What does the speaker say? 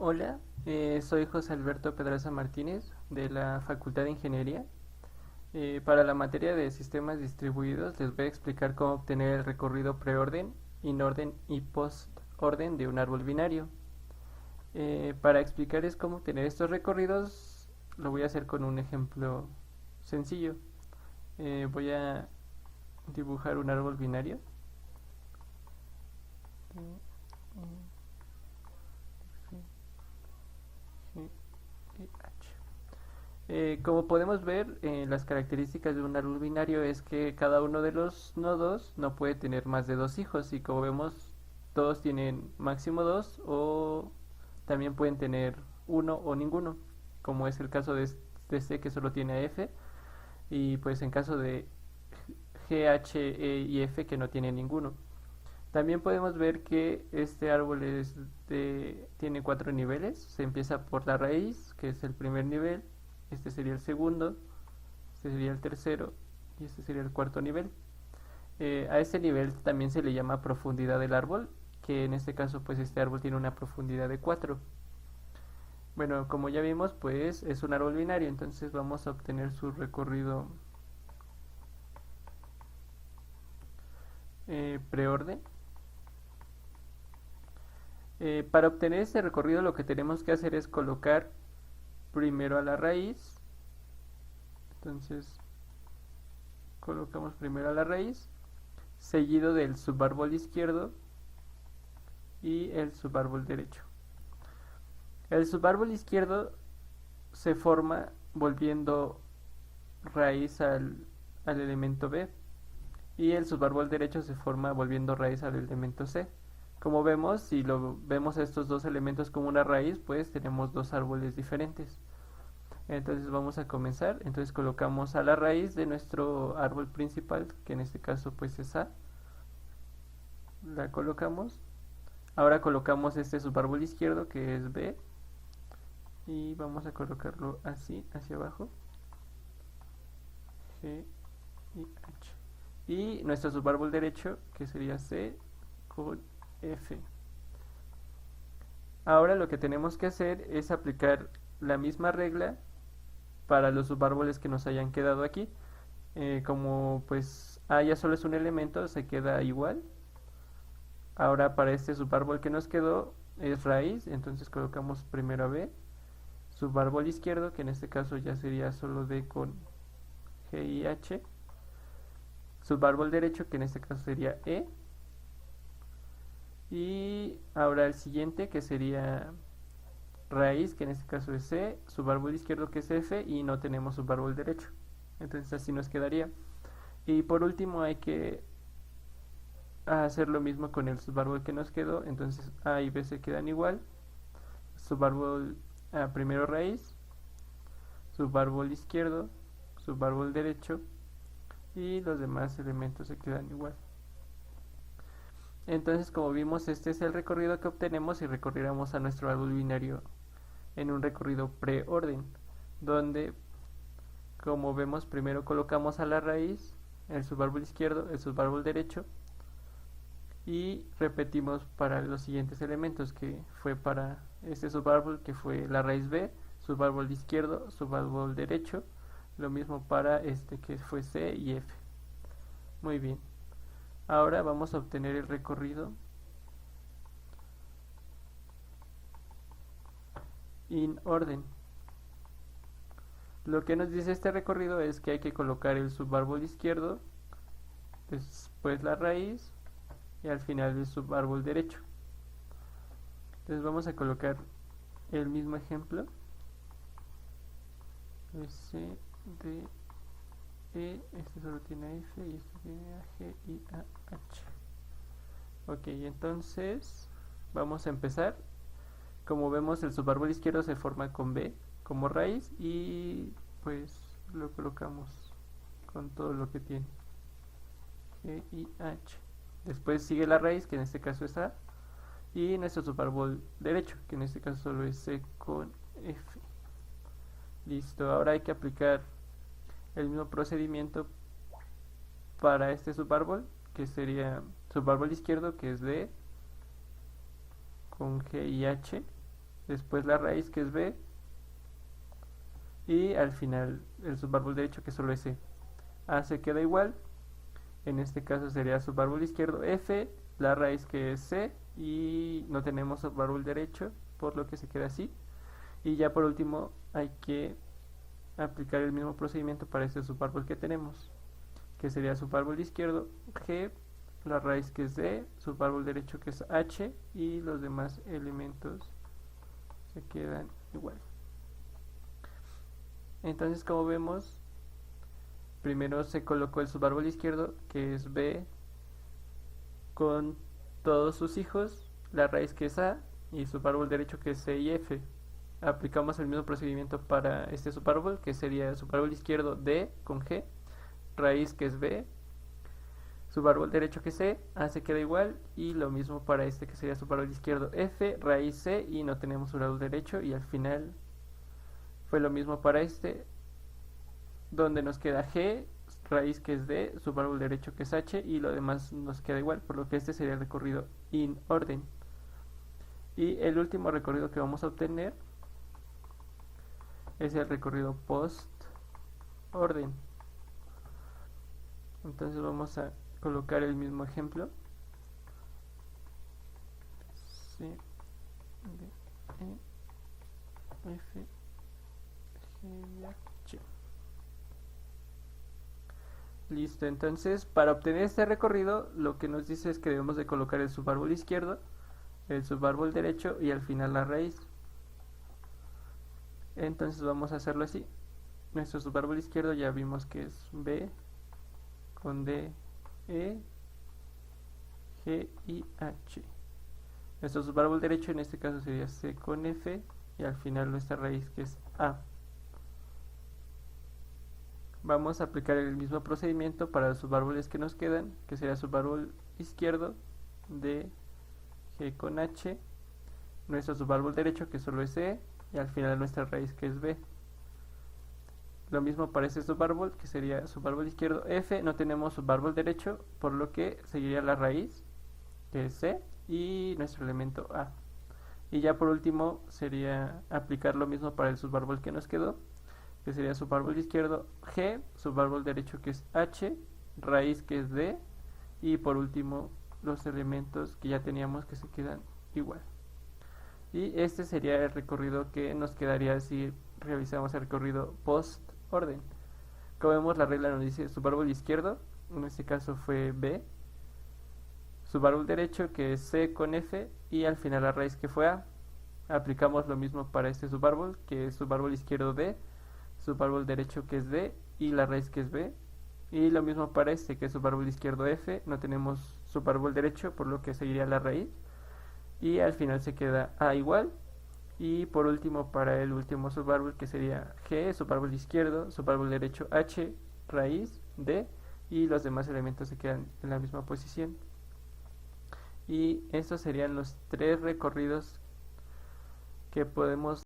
Hola, soy José Alberto Pedraza Martínez de la Facultad de Ingeniería. Para la materia de sistemas distribuidos les voy a explicar cómo obtener el recorrido preorden, inorden y postorden de un árbol binario. Para explicarles cómo obtener estos recorridos lo voy a hacer con un ejemplo sencillo. Voy a dibujar un árbol binario. Como podemos ver, las características de un árbol binario es que cada uno de los nodos no puede tener más de dos hijos y como vemos todos tienen máximo dos o también pueden tener uno o ninguno, como es el caso de C que solo tiene a F y pues en caso de G, H, E y F que no tiene ninguno. También podemos ver que este árbol tiene cuatro niveles. Se empieza por la raíz, que es el primer nivel. Este sería el segundo, este sería el tercero y este sería el cuarto nivel. A este nivel también se le llama profundidad del árbol, que en este caso pues este árbol tiene una profundidad de 4. Bueno, como ya vimos pues es un árbol binario, entonces vamos a obtener su recorrido preorden. Para obtener este recorrido lo que tenemos que hacer es colocar primero a la raíz. Entonces colocamos primero a la raíz, seguido del subárbol izquierdo y el subárbol derecho. El subárbol izquierdo se forma volviendo raíz al elemento B y el subárbol derecho se forma volviendo raíz al elemento C. Como vemos, si lo vemos a estos dos elementos como una raíz, pues tenemos dos árboles diferentes. Entonces vamos a comenzar. Entonces colocamos a la raíz de nuestro árbol principal, que en este caso pues es A. La colocamos. Ahora colocamos este subárbol izquierdo que es B. Y vamos a colocarlo así, hacia abajo. G y H. Y nuestro subárbol derecho, que sería C con F. Ahora lo que tenemos que hacer es aplicar la misma regla para los subárboles que nos hayan quedado aquí. Como pues A ya solo es un elemento, se queda igual. Ahora para este subárbol que nos quedó es raíz, entonces colocamos primero a B, subárbol izquierdo, que en este caso ya sería solo D con G y H, subárbol derecho, que en este caso sería E, y ahora el siguiente que sería raíz, que en este caso es C, subárbol izquierdo que es F y no tenemos subárbol derecho. Entonces así nos quedaría. Y por último hay que hacer lo mismo con el subárbol que nos quedó. Entonces A y B se quedan igual. Subárbol primero raíz, subárbol izquierdo, subárbol derecho y los demás elementos se quedan igual. Entonces como vimos este es el recorrido que obtenemos si recorriéramos a nuestro árbol binario en un recorrido preorden, donde como vemos primero colocamos a la raíz el subárbol izquierdo, el subárbol derecho y repetimos para los siguientes elementos que fue para este subárbol que fue la raíz B, subárbol izquierdo, subárbol derecho, lo mismo para este que fue C y F. Muy bien, ahora vamos a obtener el recorrido in orden. Lo que nos dice este recorrido es que hay que colocar el subárbol izquierdo, después la raíz y al final el subárbol derecho. Entonces vamos a colocar el mismo ejemplo. S, D, E, este solo tiene F y este tiene A, G y A, H. Ok, entonces vamos a empezar. Como vemos el subárbol izquierdo se forma con B como raíz y pues lo colocamos con todo lo que tiene. G y H. Después sigue la raíz, que en este caso es A, y nuestro subárbol derecho, que en este caso solo es C con F. Listo, ahora hay que aplicar el mismo procedimiento para este subárbol, que sería subárbol izquierdo, que es D con G y H. después la raíz que es b, y al final el subárbol derecho que solo es c. A se queda igual, en este caso sería subárbol izquierdo f, la raíz que es c, y no tenemos subárbol derecho, por lo que se queda así. Y ya por último hay que aplicar el mismo procedimiento para este subárbol que tenemos, que sería subárbol izquierdo g, la raíz que es d, subárbol derecho que es h, y los demás elementos se quedan igual. Entonces, como vemos, primero se colocó el subárbol izquierdo que es b con todos sus hijos, la raíz que es a, y subárbol derecho que es c y f. Aplicamos el mismo procedimiento para este subárbol, que sería subárbol izquierdo d con g, raíz que es b, subárbol derecho que es c, a se queda igual, y lo mismo para este que sería subárbol izquierdo f, raíz c, y no tenemos subárbol derecho, y al final fue lo mismo para este, donde nos queda g, raíz que es d, subárbol derecho que es h, y lo demás nos queda igual, por lo que este sería el recorrido in orden. Y el último recorrido que vamos a obtener es el recorrido post orden. Entonces vamos a colocar el mismo ejemplo. C, D, E, F, G y H. Listo, entonces para obtener este recorrido lo que nos dice es que debemos de colocar el subárbol izquierdo, el subárbol derecho y al final la raíz. Entonces vamos a hacerlo así. Nuestro subárbol izquierdo ya vimos que es b con d, e, g y h. Nuestro subárbol derecho en este caso sería c con f, y al final nuestra raíz que es a. Vamos a aplicar el mismo procedimiento para los subárboles que nos quedan, que sería subárbol izquierdo de g con h, nuestro subárbol derecho que solo es c, y al final nuestra raíz que es b. Lo mismo para este subárbol, que sería subárbol izquierdo f, no tenemos subárbol derecho, por lo que seguiría la raíz que es c y nuestro elemento a. Y ya por último sería aplicar lo mismo para el subárbol que nos quedó, que sería subárbol izquierdo g, subárbol derecho que es h, raíz que es d, y por último los elementos que ya teníamos que se quedan igual. Y este sería el recorrido que nos quedaría si realizamos el recorrido post orden. Como vemos, la regla nos dice subárbol izquierdo, en este caso fue b, subárbol derecho que es c con f, y al final la raíz que fue a. Aplicamos lo mismo para este subárbol, que es subárbol izquierdo d, subárbol derecho que es d, y la raíz que es b. Y lo mismo para este, que es subárbol izquierdo f, no tenemos subárbol derecho, por lo que seguiría la raíz, y al final se queda a igual. Y por último, para el último subárbol, que sería g, subárbol izquierdo, subárbol derecho h, raíz d, y los demás elementos se quedan en la misma posición. Y estos serían los tres recorridos que podemos